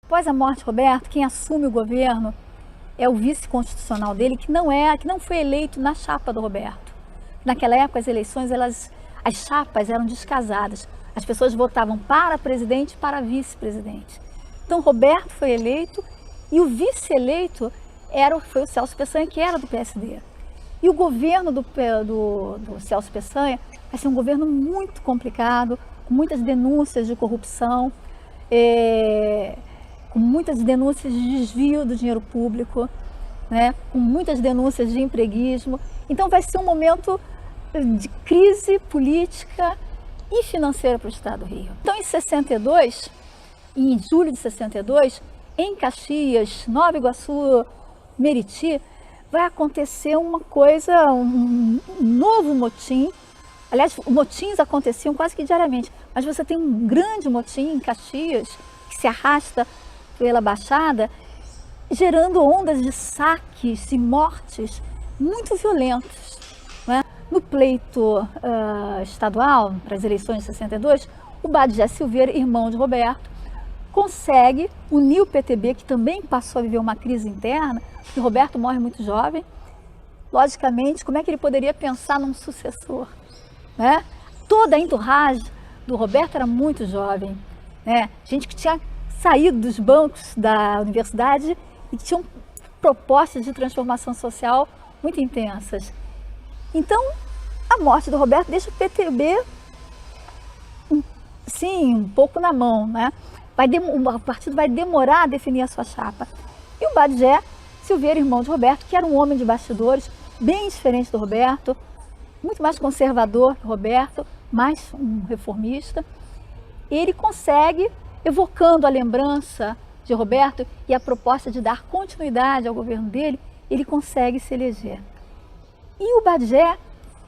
Após a morte de Roberto, quem assume o governo é o vice constitucional dele, que não foi eleito na chapa do Roberto. Naquela época, as eleições, as chapas eram descasadas. As pessoas votavam para presidente e para vice-presidente. Então, Roberto foi eleito e o vice-eleito foi o Celso Peçanha, que era do PSD. E o governo do Celso Peçanha vai ser um governo muito complicado, com muitas denúncias de corrupção, com muitas denúncias de desvio do dinheiro público, né? Com muitas denúncias de empreguismo. Então vai ser um momento de crise política e financeira para o Estado do Rio. Então em julho de 62, em Caxias, Nova Iguaçu, Meriti, vai acontecer uma coisa, um novo motim. Aliás, motins aconteciam quase que diariamente, mas você tem um grande motim em Caxias, que se arrasta pela Baixada, gerando ondas de saques e mortes muito violentos, né? No pleito estadual, para as eleições de 62, o Badjé Silveira, irmão de Roberto, consegue unir o PTB, que também passou a viver uma crise interna, porque Roberto morre muito jovem. Logicamente, como é que ele poderia pensar num sucessor, né? Toda a entourage do Roberto era muito jovem, né? Gente que tinha saído dos bancos da universidade e que tinham propostas de transformação social muito intensas. Então, a morte do Roberto deixa o PTB, sim, um pouco na mão, né? O partido vai demorar a definir a sua chapa. E o Badjé Silveira, irmão de Roberto, que era um homem de bastidores, bem diferente do Roberto, muito mais conservador que o Roberto, mais um reformista, ele consegue, evocando a lembrança de Roberto e a proposta de dar continuidade ao governo dele, ele consegue se eleger. E o Badjé,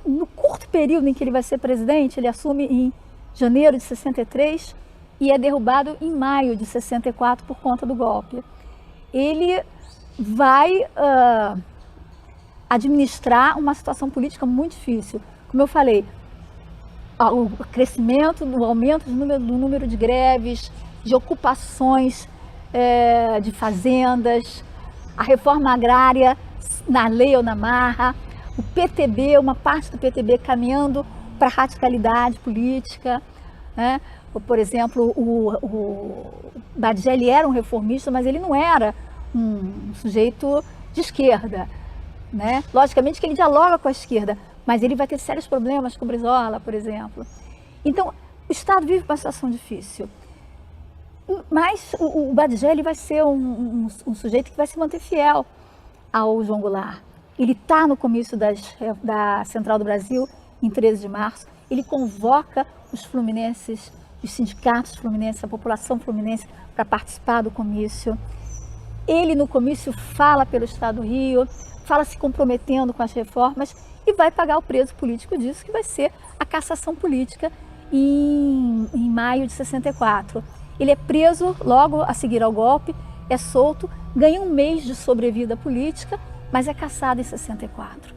no curto período em que ele vai ser presidente, ele assume em janeiro de 63 e é derrubado em maio de 64 por conta do golpe. Ele vai administrar uma situação política muito difícil. Como eu falei, o crescimento, o aumento do número de greves, de ocupações de fazendas, a reforma agrária na lei ou na marra, o PTB, uma parte do PTB caminhando para a radicalidade política, né? Por exemplo, o Badjé, ele era um reformista, mas ele não era um sujeito de esquerda, né? Logicamente que ele dialoga com a esquerda, mas ele vai ter sérios problemas com o Brizola, por exemplo. Então, o Estado vive uma situação difícil. Mas o Badjé, ele vai ser um sujeito que vai se manter fiel ao João Goulart. Ele está no comício da Central do Brasil, em 13 de março. Ele convoca os fluminenses, os sindicatos fluminenses, a população fluminense para participar do comício. Ele, no comício, fala pelo Estado do Rio, fala se comprometendo com as reformas e vai pagar o preço político disso, que vai ser a cassação política em maio de 64. Ele é preso logo a seguir ao golpe, é solto, ganha um mês de sobrevida política, mas é cassado em 64.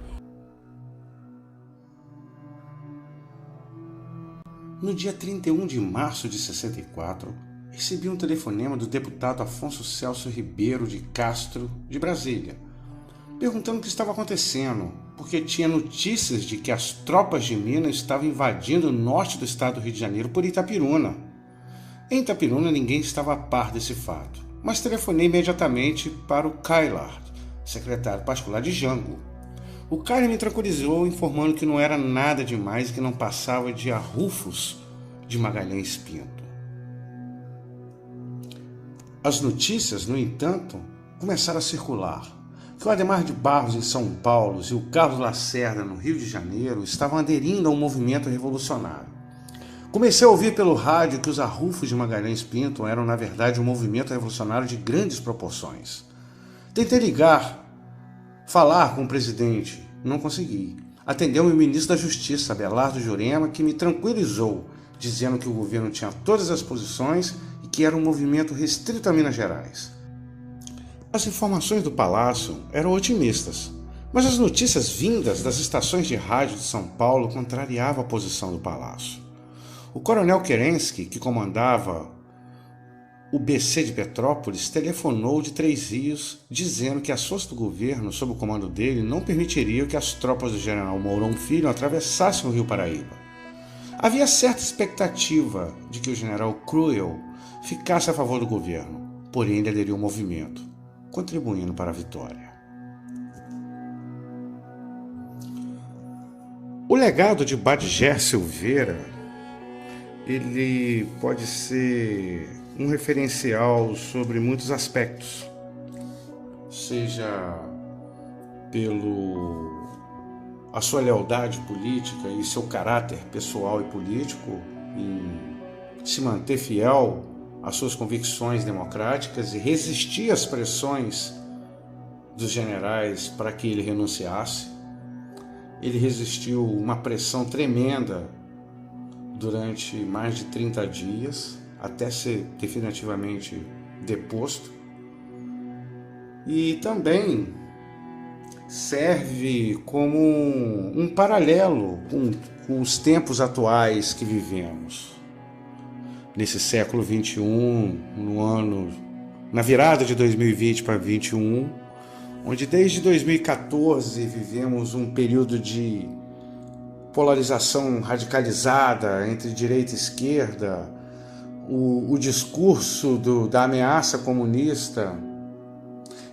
No dia 31 de março de 64, recebi um telefonema do deputado Afonso Celso Ribeiro de Castro, de Brasília, perguntando o que estava acontecendo, porque tinha notícias de que as tropas de Minas estavam invadindo o norte do estado do Rio de Janeiro por Itapiruna. Em Itapiruna ninguém estava a par desse fato, mas telefonei imediatamente para o Kaylard, secretário particular de Jango. O cara me tranquilizou, informando que não era nada demais e que não passava de arrufos de Magalhães Pinto. As notícias, no entanto, começaram a circular, que o Adhemar de Barros em São Paulo e o Carlos Lacerda no Rio de Janeiro estavam aderindo ao movimento revolucionário. Comecei a ouvir pelo rádio que os arrufos de Magalhães Pinto eram, na verdade, um movimento revolucionário de grandes proporções. Tentei falar com o presidente, não consegui. Atendeu-me o ministro da Justiça, Abelardo Jurema, que me tranquilizou, dizendo que o governo tinha todas as posições e que era um movimento restrito a Minas Gerais. As informações do Palácio eram otimistas, mas as notícias vindas das estações de rádio de São Paulo contrariavam a posição do Palácio. O coronel Kerensky, que comandava o BC de Petrópolis telefonou de Três Rios dizendo que as forças do governo, sob o comando dele, não permitiriam que as tropas do general Mourão Filho atravessassem o Rio Paraíba. Havia certa expectativa de que o general Cruel ficasse a favor do governo, porém ele aderiu ao movimento, contribuindo para a vitória. O legado de Badger Silveira, ele pode ser um referencial sobre muitos aspectos, seja a sua lealdade política e seu caráter pessoal e político em se manter fiel às suas convicções democráticas e resistir às pressões dos generais para que ele renunciasse. Ele resistiu uma pressão tremenda durante mais de 30 dias, até ser definitivamente deposto. E também serve como um paralelo com os tempos atuais que vivemos. Nesse século XXI, na virada de 2020 para 2021, onde desde 2014 vivemos um período de polarização radicalizada entre direita e esquerda, o discurso da ameaça comunista.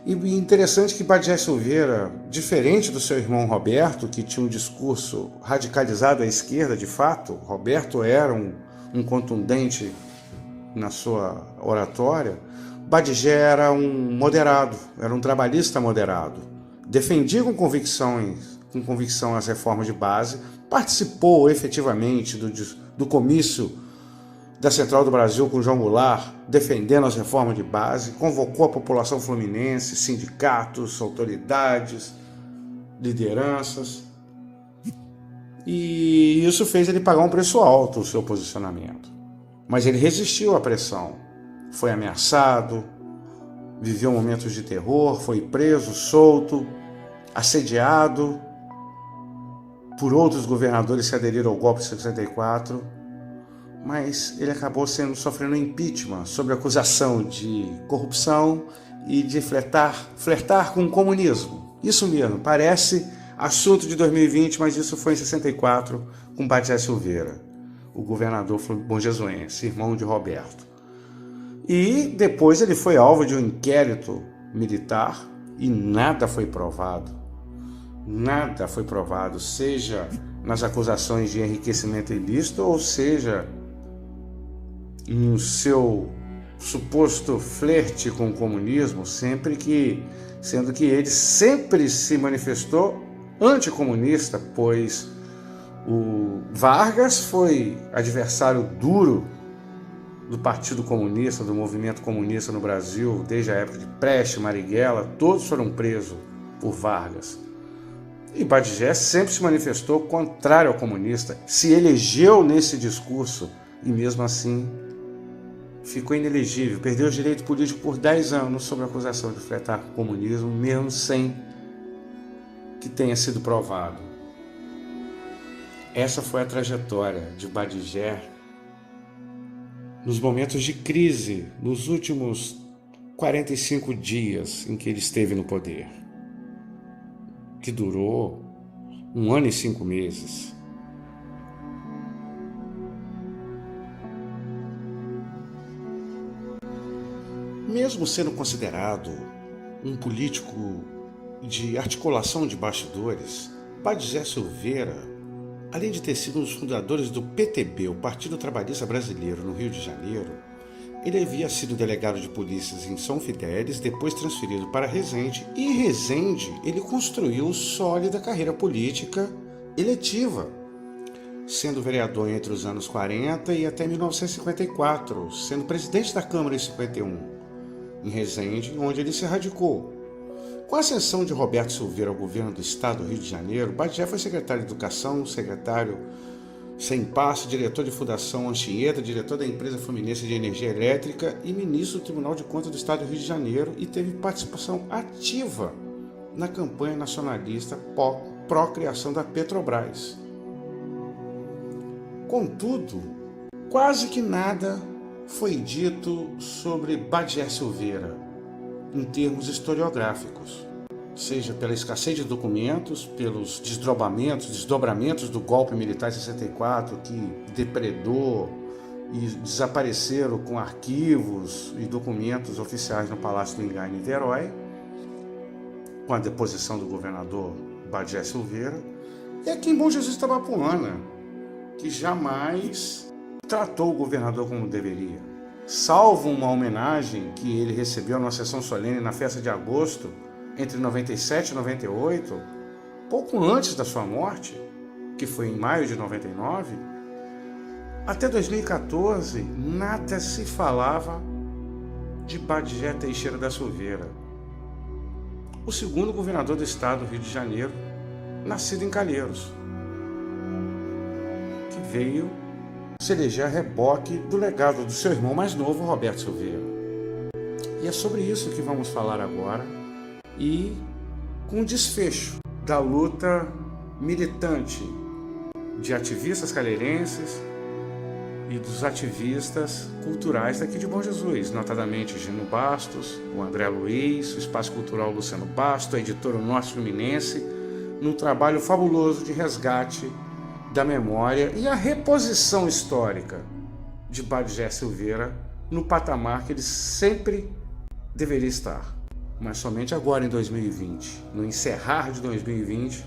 E interessante que Badger Silveira, diferente do seu irmão Roberto, que tinha um discurso radicalizado à esquerda de fato, Roberto era um contundente na sua oratória, Badger era um moderado, era um trabalhista moderado, defendia com convicção as reformas de base, participou efetivamente do comício da Central do Brasil com João Goulart, defendendo as reformas de base, convocou a população fluminense, sindicatos, autoridades, lideranças, e isso fez ele pagar um preço alto o seu posicionamento. Mas ele resistiu à pressão, foi ameaçado, viveu momentos de terror, foi preso, solto, assediado por outros governadores que aderiram ao golpe de 64, mas ele acabou sofrendo impeachment sob acusação de corrupção e de flertar com o comunismo. Isso mesmo, parece assunto de 2020, mas isso foi em 64 com Badger Silveira, o governador bonjesuense, irmão de Roberto. E depois ele foi alvo de um inquérito militar e nada foi provado. Nada foi provado, seja nas acusações de enriquecimento ilícito, ou seja no seu suposto flerte com o comunismo, sendo que ele sempre se manifestou anticomunista, pois o Vargas foi adversário duro do Partido Comunista, do movimento comunista no Brasil, desde a época de Prestes, Marighella, todos foram presos por Vargas. E Badger sempre se manifestou contrário ao comunista, se elegeu nesse discurso e mesmo assim ficou inelegível, perdeu o direito político por 10 anos sob a acusação de flertar com o comunismo, mesmo sem que tenha sido provado. Essa foi a trajetória de Badger nos momentos de crise, nos últimos 45 dias em que ele esteve no poder, que durou 1 ano e 5 meses. Mesmo sendo considerado um político de articulação de bastidores, Badger Silveira, além de ter sido um dos fundadores do PTB, o Partido Trabalhista Brasileiro, no Rio de Janeiro, ele havia sido delegado de polícias em São Fidélis, depois transferido para Resende, e em Resende ele construiu sólida carreira política eletiva, sendo vereador entre os anos 40 e até 1954, sendo presidente da Câmara em 51, em Resende, onde ele se radicou. Com a ascensão de Roberto Silveira ao governo do estado do Rio de Janeiro, Badger foi secretário de Educação, secretário sem passo, diretor de Fundação Anchieta, diretor da empresa Fluminense de Energia Elétrica e ministro do Tribunal de Contas do estado do Rio de Janeiro, e teve participação ativa na campanha nacionalista pró-criação da Petrobras. Contudo, quase que nada foi dito sobre Badié Silveira, em termos historiográficos, seja pela escassez de documentos, pelos desdobramentos do golpe militar em 64, que depredou e desapareceram com arquivos e documentos oficiais no Palácio do Ingá, em Niterói, com a deposição do governador Badié Silveira, e aqui em Bom Jesus Itabapuana, que jamais tratou o governador como deveria. Salvo uma homenagem que ele recebeu numa sessão solene na festa de agosto, entre 97 e 98, pouco antes da sua morte, que foi em maio de 99, até 2014, nada se falava de Badié Teixeira da Silveira, o segundo governador do estado do Rio de Janeiro, nascido em Calheiros, que veio se eleger a reboque do legado do seu irmão mais novo, Roberto Silveira. E é sobre isso que vamos falar agora, e com o desfecho da luta militante de ativistas calheirenses e dos ativistas culturais daqui de Bom Jesus, notadamente Gino Bastos, o André Luiz, o Espaço Cultural Luciano Bastos, a editora Norte Fluminense, num trabalho fabuloso de resgate da memória e a reposição histórica de Badié Silveira no patamar que ele sempre deveria estar. Mas somente agora em 2020, no encerrar de 2020,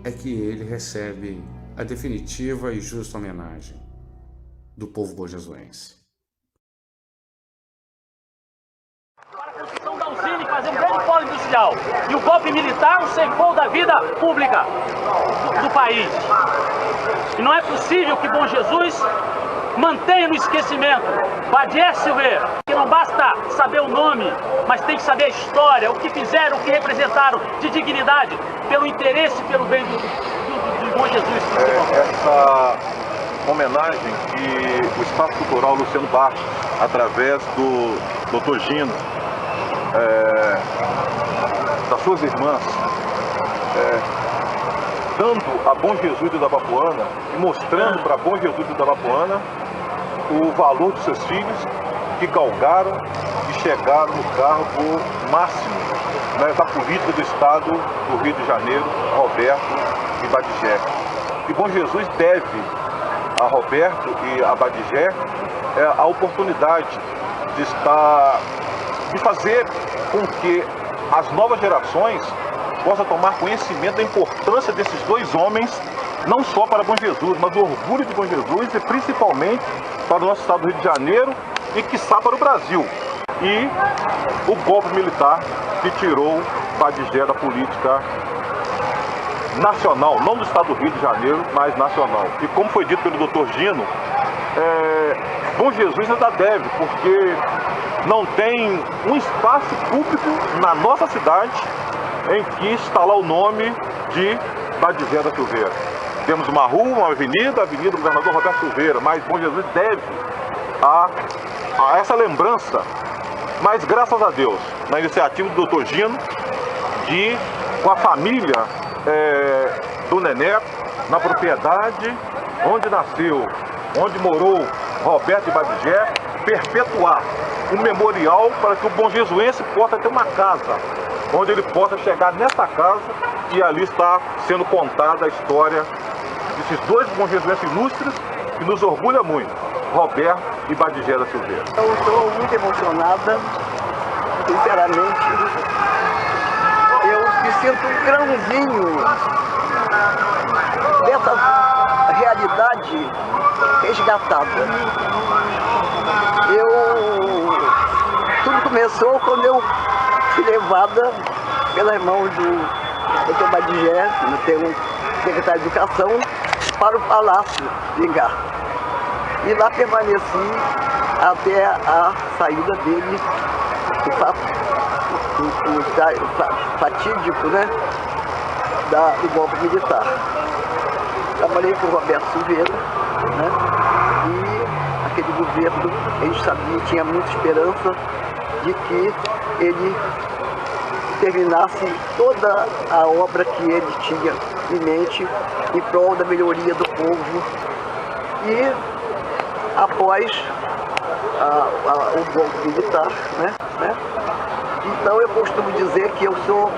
é que ele recebe a definitiva e justa homenagem do povo bojesuense. Para a construção da usina e fazer um grande polo industrial. E o golpe militar o ceifou da vida pública do país. E não é possível que Bom Jesus mantenha no esquecimento Badié Silveira, que não basta saber o nome, mas tem que saber a história, o que fizeram, o que representaram de dignidade, pelo interesse e pelo bem de Bom Jesus. Essa homenagem que o Espaço Cultural Luciano Bastos, através do Dr. Gino, das suas irmãs, dando a Bom Jesus de Itabapuana e mostrando para Bom Jesus de Itabapuana o valor dos seus filhos que galgaram e chegaram no cargo máximo, né, da política do Estado do Rio de Janeiro, Roberto e Badié. E Bom Jesus deve a Roberto e a Badié a oportunidade de fazer com que as novas gerações possam tomar conhecimento da importância desses dois homens, não só para Bom Jesus, mas do orgulho de Bom Jesus e principalmente para o nosso estado do Rio de Janeiro e, quiçá, para o Brasil. E o golpe militar que tirou Badié da política nacional, não do estado do Rio de Janeiro, mas nacional. E como foi dito pelo Dr. Gino, Bom Jesus ainda deve, porque não tem um espaço público na nossa cidade em que está lá o nome de Badié da Silveira. Temos uma rua, uma avenida, a Avenida do Governador Roberto Silveira, mas Bom Jesus deve a essa lembrança. Mas graças a Deus, na iniciativa do Dr. Gino, com a família do Nené, na propriedade onde nasceu, onde morou Roberto e Badié, perpetuar um memorial para que o Bom Jesuense possa ter uma casa, onde ele possa chegar nessa casa e ali está sendo contada a história desses dois Bom Jesuenses ilustres que nos orgulha muito, Roberto e Badié da Silveira. Eu estou muito emocionada, sinceramente. Eu me sinto um grãozinho dessa realidade resgatada. Tudo começou quando eu fui levada pelas mãos do Dr. Badié, um secretário de Educação, para o Palácio de Ingá. E lá permaneci até a saída dele, o fatídico, né, do golpe militar. Trabalhei com o Roberto Silveira, né, e aquele governo, a gente sabia, tinha muita esperança de que ele terminasse toda a obra que ele tinha em mente em prol da melhoria do povo. E após o golpe militar, né? Então eu costumo dizer que eu sou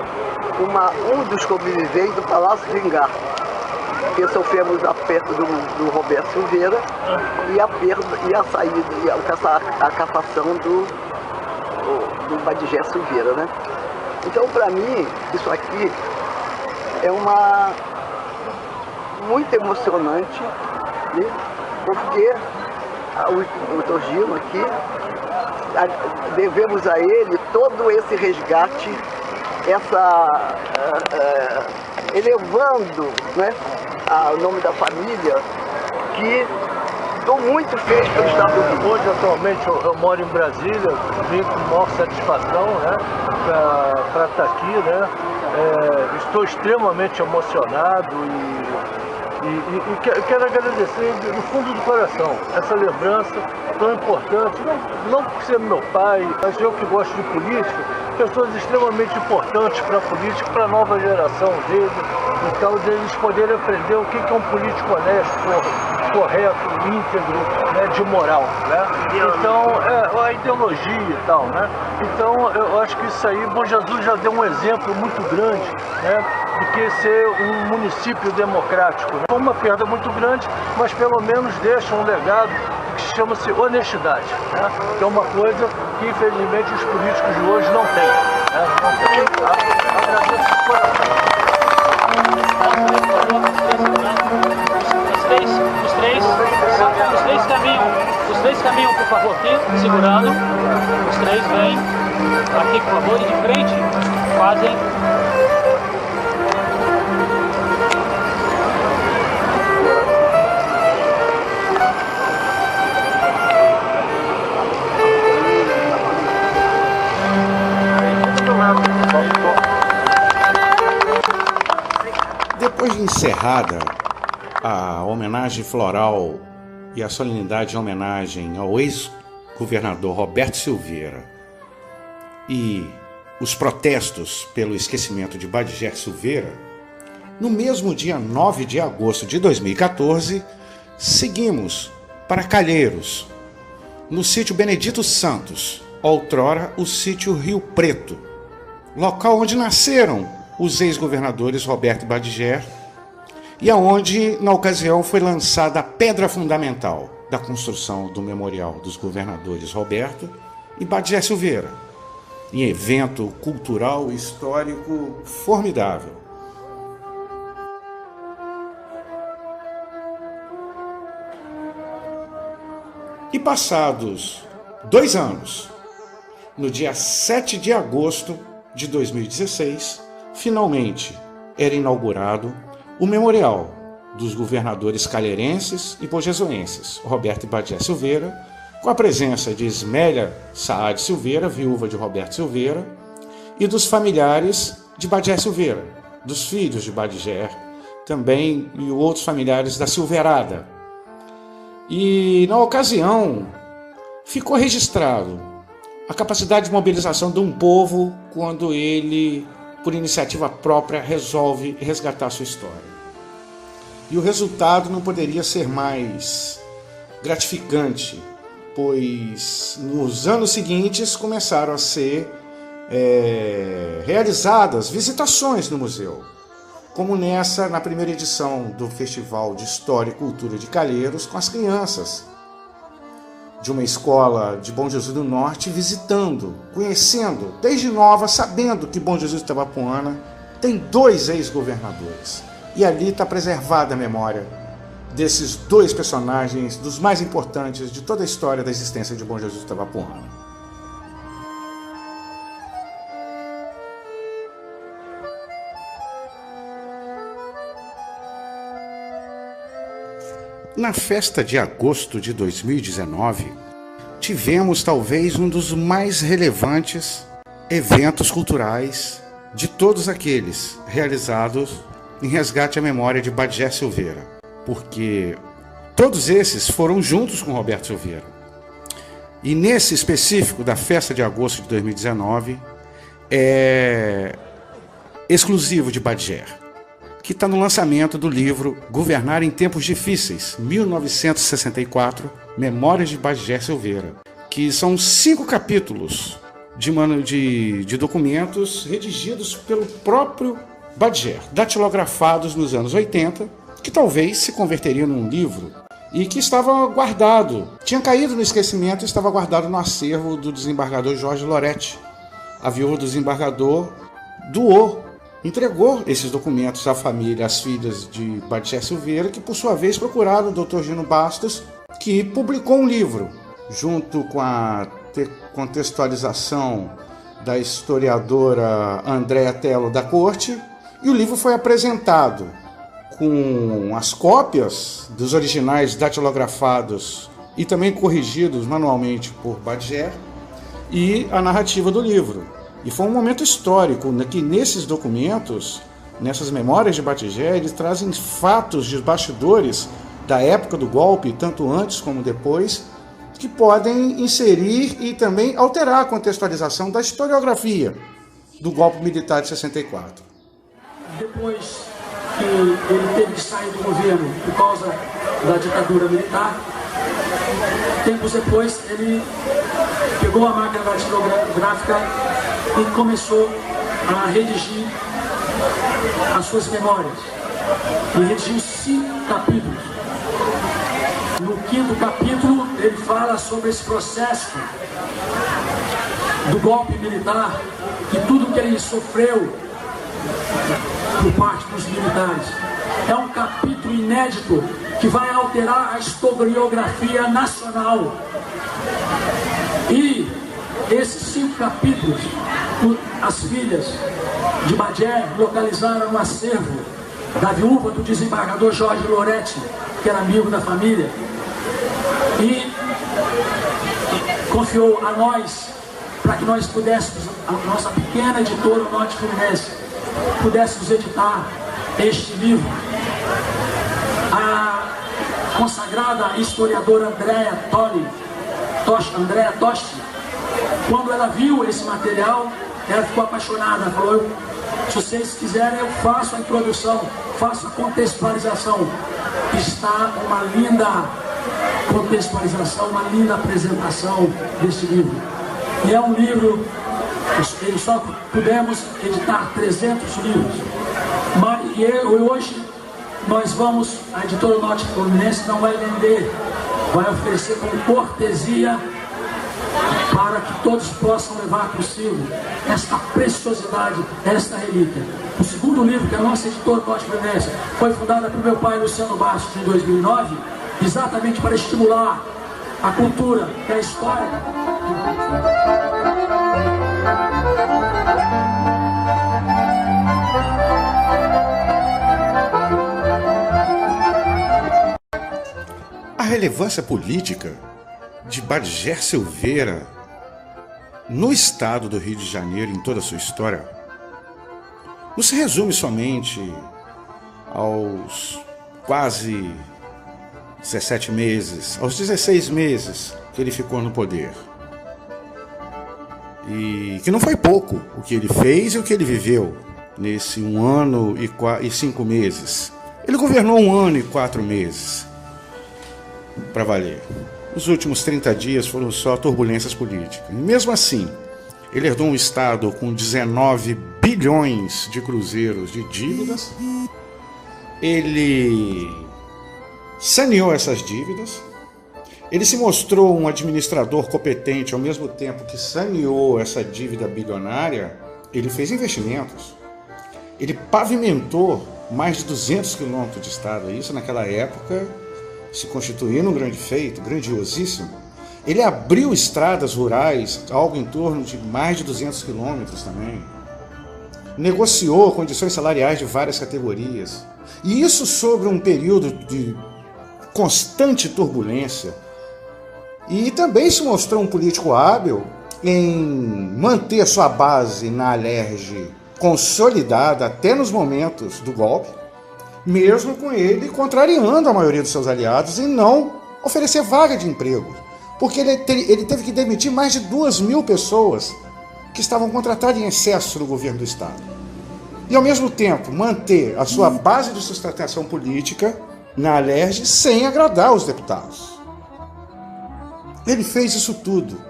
um dos sobreviventes do Palácio do Engar, porque sofremos a perda do Roberto Silveira e a saída e a cassação do Badgé Silveira, né? Então, para mim, isso aqui é muito emocionante, né? Porque o Dr. Gino aqui, devemos a ele todo esse resgate, elevando, né, o nome da família, que estou muito feliz pelo Estado do Rio. Hoje, atualmente, eu moro em Brasília, vim com maior satisfação, né, para estar aqui, né. Estou extremamente emocionado e quero agradecer do fundo do coração essa lembrança tão importante, não por ser meu pai, mas eu que gosto de política, pessoas extremamente importantes para a política, para a nova geração deles, então deles poderem aprender o que é um político honesto, correto, íntegro, né, de moral, né? Então, a ideologia e tal, né? Então, eu acho que isso aí, Bom Jesus já deu um exemplo muito grande, né, do que ser um município democrático, né? Foi uma perda muito grande, mas pelo menos deixa um legado que chama-se honestidade, né? Que é uma coisa que, infelizmente, os políticos de hoje não têm, né? Não têm, tá? Agradeço de coração. Os três caminham, por favor, aqui, segurando. Os três vêm aqui, por favor, e de frente fazem. Depois de encerrada a homenagem floral e a solenidade de homenagem ao ex-governador Roberto Silveira e os protestos pelo esquecimento de Badgé Silveira, no mesmo dia 9 de agosto de 2014, seguimos para Calheiros, no sítio Benedito Santos, outrora o sítio Rio Preto, local onde nasceram os ex-governadores Roberto e Badgé, e aonde, na ocasião, foi lançada a pedra fundamental da construção do Memorial dos Governadores Roberto e Badgé Silveira, em evento cultural e histórico formidável. E passados 2 anos, no dia 7 de agosto de 2016, finalmente era inaugurado o Memorial dos Governadores Calheirenses e Pogesuenses, Roberto e Badgé Silveira, com a presença de Ismélia Saad Silveira, viúva de Roberto Silveira, e dos familiares de Badgé Silveira, dos filhos de Badgé, também e outros familiares da Silveirada. E, na ocasião, ficou registrado a capacidade de mobilização de um povo quando ele, por iniciativa própria, resolve resgatar sua história. E o resultado não poderia ser mais gratificante, pois nos anos seguintes começaram a ser realizadas visitações no museu, como na primeira edição do Festival de História e Cultura de Calheiros, com as crianças de uma escola de Bom Jesus do Norte, visitando, conhecendo, desde nova, sabendo que Bom Jesus de Itabapoana tem 2 ex-governadores. E ali está preservada a memória desses 2 personagens, dos mais importantes de toda a história da existência de Bom Jesus de Itabapoana. Na festa de agosto de 2019, tivemos talvez um dos mais relevantes eventos culturais de todos aqueles realizados em resgate à memória de Badgé Silveira, porque todos esses foram juntos com Roberto Silveira. E nesse específico da festa de agosto de 2019, é exclusivo de Badgé, que está no lançamento do livro Governar em Tempos Difíceis, 1964, Memórias de Badgé Silveira, que são 5 capítulos de documentos redigidos pelo próprio Badger, datilografados nos anos 80, que talvez se converteriam num livro e que estava guardado, tinha caído no esquecimento e estava guardado no acervo do desembargador Jorge Loretti. A viúva do desembargador entregou esses documentos à família, às filhas de Badger Silveira, que por sua vez procuraram o Dr. Gino Bastos, que publicou um livro, junto com a contextualização da historiadora Andréa Tello da Corte, e o livro foi apresentado com as cópias dos originais datilografados e também corrigidos manualmente por Badger e a narrativa do livro. E foi um momento histórico, que nesses documentos, nessas memórias de Badger, eles trazem fatos de bastidores da época do golpe, tanto antes como depois, que podem inserir e também alterar a contextualização da historiografia do golpe militar de 64. Depois que ele teve que sair do governo por causa da ditadura militar, tempos depois ele pegou a máquina datilográfica e começou a redigir as suas memórias. Ele redigiu 5 capítulos. No 5º capítulo, ele fala sobre esse processo do golpe militar e tudo que ele sofreu por parte dos militares. É um capítulo inédito que vai alterar a historiografia nacional. E esses 5 capítulos, as filhas de Badger localizaram no acervo da viúva do desembargador Jorge Loretti, que era amigo da família, e confiou a nós para que nós pudéssemos, a nossa pequena editora Norte Fluminense, pudéssemos editar este livro. A consagrada historiadora Andréa Tosti, quando ela viu esse material, ela ficou apaixonada. Ela falou: se vocês quiserem, eu faço a introdução, faço a contextualização. Está uma linda contextualização, uma linda apresentação desse livro. E é um livro, só pudemos editar 300 livros. E hoje nós vamos, a editora Norte Fluminense não vai vender, vai oferecer como cortesia para que todos possam levar consigo esta preciosidade, esta relíquia. O segundo livro, que é a nossa editora Norte Fluminense, foi fundada por meu pai Luciano Bastos em 2009, exatamente para estimular a cultura e a história. A relevância política de Badger Silveira no estado do Rio de Janeiro, em toda a sua história, não se resume somente aos quase 17 meses, aos 16 meses que ele ficou no poder. E que não foi pouco o que ele fez e o que ele viveu nesse 1 ano e 5 meses. Ele governou 1 ano e 4 meses, para valer. Os últimos 30 dias foram só turbulências políticas. E mesmo assim, ele herdou um estado com 19 bilhões de cruzeiros de dívidas. Ele saneou essas dívidas. Ele se mostrou um administrador competente, ao mesmo tempo que saneou essa dívida bilionária. Ele fez investimentos. Ele pavimentou mais de 200 quilômetros de estrada. Isso, naquela época, se constituiu num grande feito, grandiosíssimo. Ele abriu estradas rurais, algo em torno de mais de 200 quilômetros também. Negociou condições salariais de várias categorias. E isso sobre um período de constante turbulência. E também se mostrou um político hábil em manter sua base na Alerj consolidada até nos momentos do golpe, mesmo com ele contrariando a maioria dos seus aliados e não oferecer vaga de emprego, porque ele teve que demitir mais de 2.000 pessoas que estavam contratadas em excesso no governo do Estado. E, ao mesmo tempo, manter a sua base de sustentação política na Alerj sem agradar os deputados. ele fez isso tudo.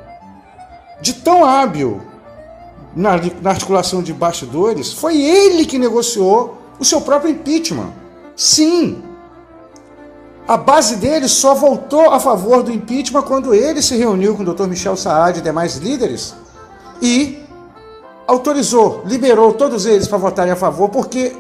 De tão hábil na articulação de bastidores, foi ele que negociou o seu próprio impeachment. Sim, a base dele só voltou a favor do impeachment quando ele se reuniu com o Dr. Michel Saad e demais líderes e autorizou, liberou todos eles para votarem a favor, porque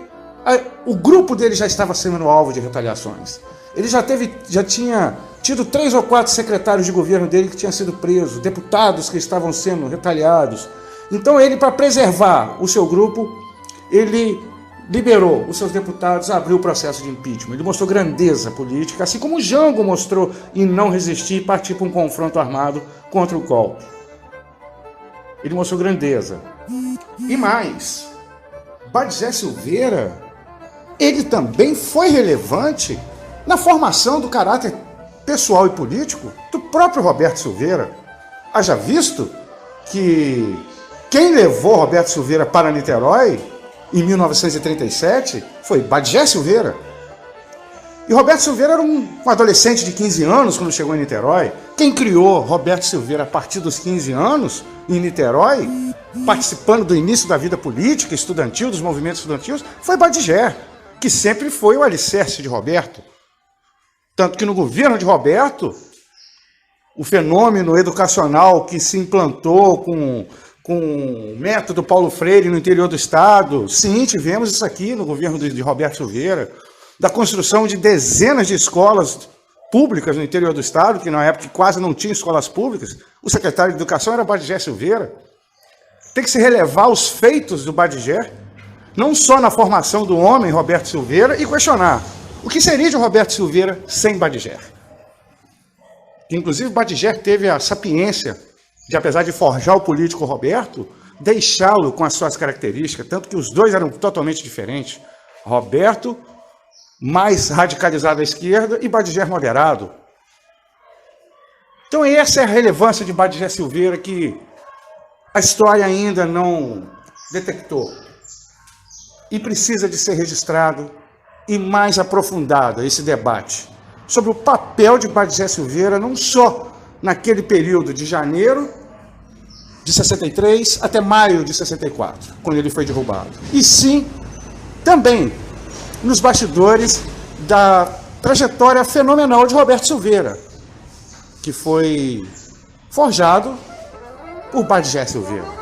o grupo dele já estava sendo alvo de retaliações. Ele já tinha tido 3 ou 4 secretários de governo dele que tinham sido presos, deputados que estavam sendo retaliados. Então ele, para preservar o seu grupo, ele liberou os seus deputados, abriu o processo de impeachment. Ele mostrou grandeza política, assim como o Jango mostrou em não resistir e partir para um confronto armado contra o golpe. Ele mostrou grandeza. E mais, Badisé Silveira, ele também foi relevante na formação do caráter pessoal e político do próprio Roberto Silveira. Haja visto que quem levou Roberto Silveira para Niterói em 1937 foi Badisé Silveira. E Roberto Silveira era um adolescente de 15 anos quando chegou em Niterói. Quem criou Roberto Silveira a partir dos 15 anos em Niterói, participando do início da vida política, estudantil, dos movimentos estudantis, foi Badisé, que sempre foi o alicerce de Roberto. Tanto que no governo de Roberto, o fenômeno educacional que se implantou com o método Paulo Freire no interior do estado, sim, tivemos isso aqui no governo de Roberto Silveira, da construção de dezenas de escolas públicas no interior do estado, que na época quase não tinha escolas públicas. O secretário de Educação era Badisé Silveira. Tem que se relevar os feitos do Badisé, não só na formação do homem Roberto Silveira, e questionar o que seria de Roberto Silveira sem Badisé. Inclusive, Badisé teve a sapiência de, apesar de forjar o político Roberto, deixá-lo com as suas características, tanto que os dois eram totalmente diferentes. Roberto, mais radicalizado à esquerda, e Badisé moderado. Então essa é a relevância de Badisé Silveira que a história ainda não detectou. E precisa de ser registrado e mais aprofundado esse debate sobre o papel de Badisé Silveira, não só naquele período de janeiro de 63 até maio de 64, quando ele foi derrubado. E sim, também nos bastidores da trajetória fenomenal de Roberto Silveira, que foi forjado por Badisé Silveira.